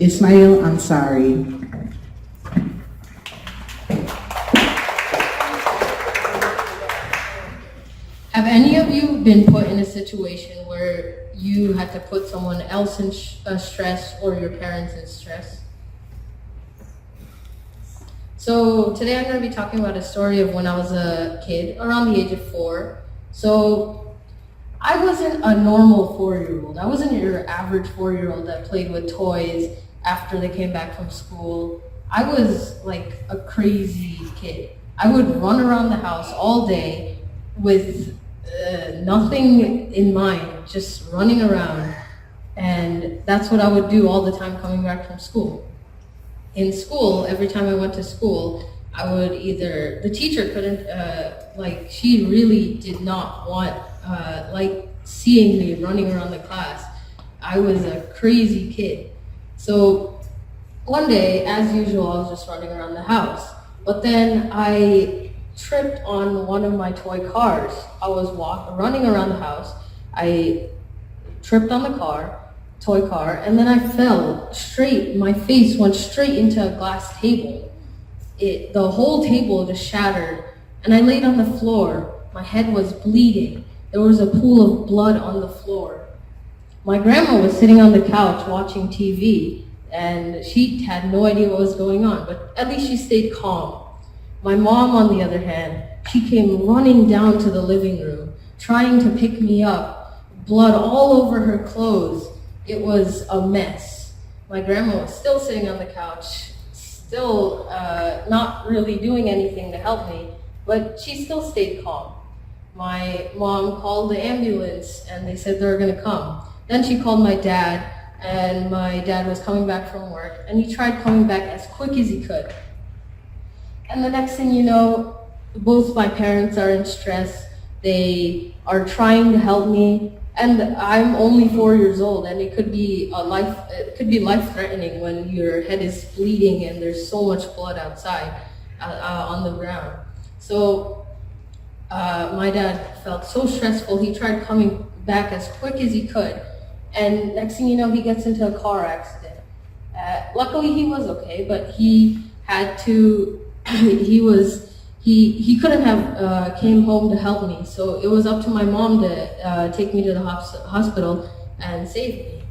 Ismail Ansari. Have any of you been put in a situation where you had to put someone else in stress or your parents in stress? So today I'm going to be talking about a story of when I was a kid, around the age of 4. So I wasn't a normal 4-year-old. I wasn't your average 4-year-old that played with toys after they came back from school. I was like a crazy kid. I would run around the house all day with nothing in mind, just running around. And that's what I would do all the time coming back from school. In school, every time I went to school, I would either, the teacher couldn't, she really did not want, seeing me running around the class. I was a crazy kid. So one day, as usual, I was just running around the house. But then I tripped on one of my toy cars. I was running around the house. I tripped on the toy car, and then I fell straight. My face went straight into a glass table. The whole table just shattered, and I laid on the floor. My head was bleeding. There was a pool of blood on the floor. My grandma was sitting on the couch watching TV, and she had no idea what was going on, but at least she stayed calm. My mom, on the other hand, she came running down to the living room, trying to pick me up, blood all over her clothes. It was a mess. My grandma was still sitting on the couch, still not really doing anything to help me, but she still stayed calm. My mom called the ambulance, and they said they were going to come. Then she called my dad, and my dad was coming back from work, and he tried coming back as quick as he could. And the next thing you know, both my parents are in stress. They are trying to help me, and I'm only 4 years old, and it could be life-threatening when your head is bleeding and there's so much blood outside on the ground. So my dad felt so stressful. He tried coming back as quick as he could, and next thing you know, he gets into a car accident. Luckily, he was okay, but he had to. He couldn't have came home to help me, so it was up to my mom to take me to the hospital and save me.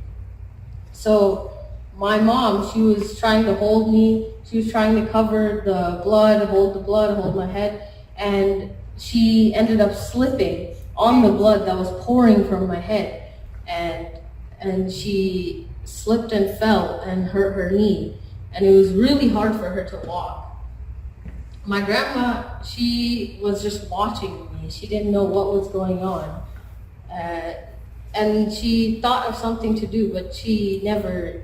So my mom, she was trying to hold me. She was trying to cover the blood, hold my head, and she ended up slipping on the blood that was pouring from my head, and she slipped and fell and hurt her knee, and it was really hard for her to walk. My grandma, she was just watching me. She didn't know what was going on. And she thought of something to do, but she never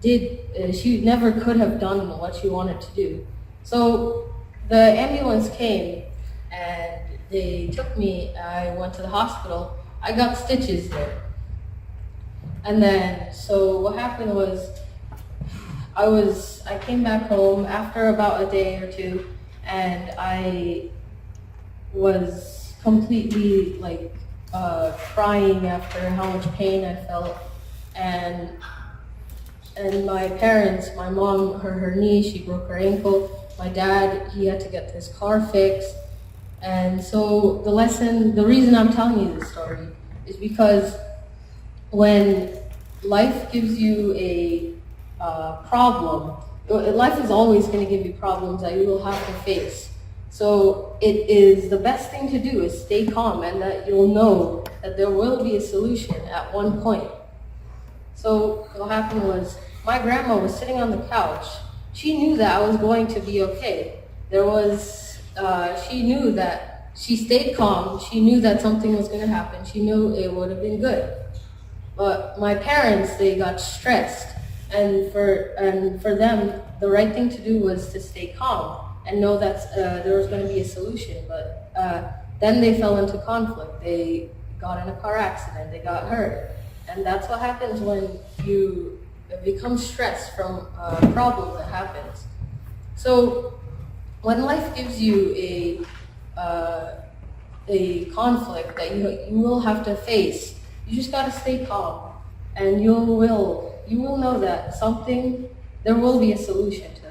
she never could have done what she wanted to do. So the ambulance came, and they took me. I went to the hospital. I got stitches there. And then, so what happened was, I came back home after about a day or two, and I was completely crying after how much pain I felt, and my parents, my mom hurt her knee, she broke her ankle. My dad, he had to get his car fixed. And so the reason I'm telling you this story is because when life gives you a problem, life is always going to give you problems that you will have to face. So it is the best thing to do is stay calm, and that you'll know that there will be a solution at one point. So what happened was, my grandma was sitting on the couch. She knew that I was going to be okay. She knew that she stayed calm. She knew that something was going to happen. She knew it would have been good. But my parents, they got stressed. And for them, the right thing to do was to stay calm and know that there was going to be a solution. But then they fell into conflict. They got in a car accident. They got hurt. And that's what happens when you become stressed from a problem that happens. So when life gives you a conflict that you will have to face, you just got to stay calm, and you will you will know that there will be a solution to